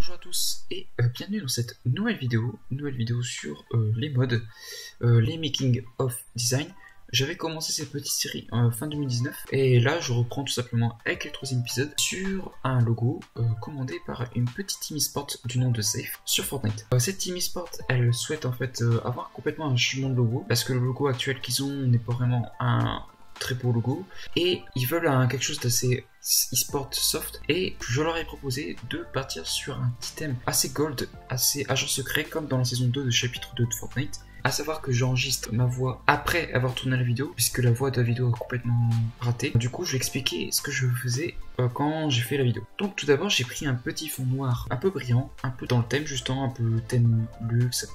Bonjour à tous et bienvenue dans cette nouvelle vidéo sur les mods, les making of design. J'avais commencé cette petite série fin 2019 et là je reprends tout simplement avec le troisième épisode sur un logo commandé par une petite team e-sport du nom de Safe sur Fortnite. Cette team e-sport elle souhaite en fait avoir complètement un changement de logo parce que le logo actuel qu'ils ont n'est pas vraiment un très beau logo et ils veulent quelque chose d'assez e-sport soft et je leur ai proposé de partir sur un petit thème assez gold, assez agent secret comme dans la saison 2 de chapitre 2 de Fortnite. À savoir que j'enregistre ma voix après avoir tourné la vidéo puisque la voix de la vidéo est complètement ratée. Du coup je vais expliquer ce que je faisais quand j'ai fait la vidéo. Donc tout d'abord j'ai pris un petit fond noir un peu brillant, un peu dans le thème justement, un peu thème luxe,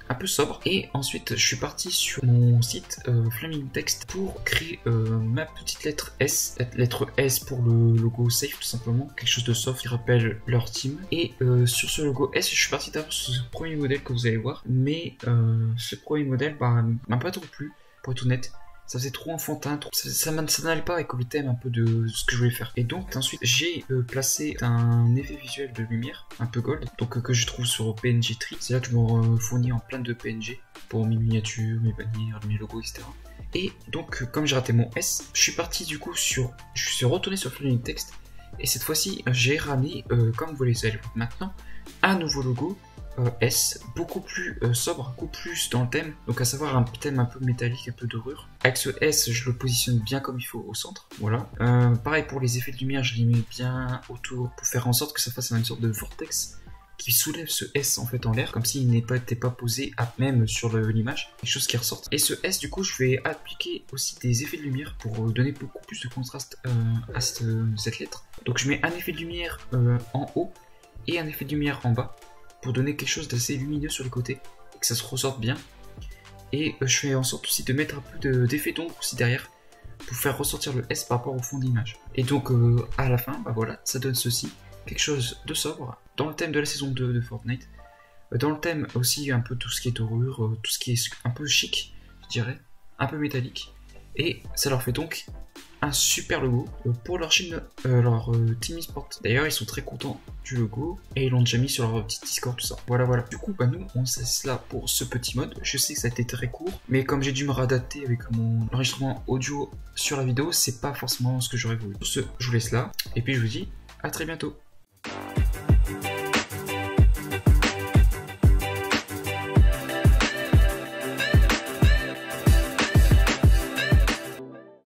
un peu sobre. Et ensuite je suis parti sur mon site Flaming Text pour créer ma petite lettre S. Lettre S pour le logo Safe tout simplement. Quelque chose de soft qui rappelle leur team. Et sur ce logo S je suis parti d'abord sur ce premier modèle que vous allez voir. Mais ce premier modèle m'a pas trop plu pour être honnête. Ça faisait trop enfantin, ça n'allait pas avec le thème un peu de ce que je voulais faire. Et donc ensuite j'ai placé un effet visuel de lumière un peu gold, donc que je trouve sur PNG Tree. C'est là que je me fournis en plein de PNG pour mes miniatures, mes bannières, mes logos, etc. Et donc comme j'ai raté mon S, je suis parti du coup je suis retourné sur Flaming Text et cette fois-ci j'ai ramené, comme vous les allez voir maintenant, un nouveau logo. S, beaucoup plus sobre, beaucoup plus dans le thème, donc à savoir un thème un peu métallique, un peu dorure. Avec ce S, je le positionne bien comme il faut au centre, voilà. Pareil pour les effets de lumière, je les mets bien autour pour faire en sorte que ça fasse une sorte de vortex qui soulève ce S en fait en l'air, comme s'il n'était pas posé à même sur l'image, quelque chose qui ressorte. Et ce S, du coup, je vais appliquer aussi des effets de lumière pour donner beaucoup plus de contraste à cette lettre. Donc je mets un effet de lumière en haut et un effet de lumière en bas, pour donner quelque chose d'assez lumineux sur les côtés et que ça se ressorte bien. Et je fais en sorte aussi de mettre un peu d'effet d'ombre aussi derrière pour faire ressortir le S par rapport au fond de l'image. Et donc à la fin, voilà, ça donne ceci, quelque chose de sobre dans le thème de la saison 2 de Fortnite, dans le thème aussi un peu tout ce qui est dorure, tout ce qui est un peu chic, je dirais, un peu métallique. Et ça leur fait donc un super logo pour leur chaîne, leur team e-sport. D'ailleurs, ils sont très contents du logo et ils l'ont déjà mis sur leur petit Discord, tout ça. Voilà. Du coup, nous, on se laisse là pour ce petit mode. Je sais que ça a été très court, mais comme j'ai dû me réadapter avec mon enregistrement audio sur la vidéo, c'est pas forcément ce que j'aurais voulu. Sur ce, je vous laisse là et puis je vous dis à très bientôt.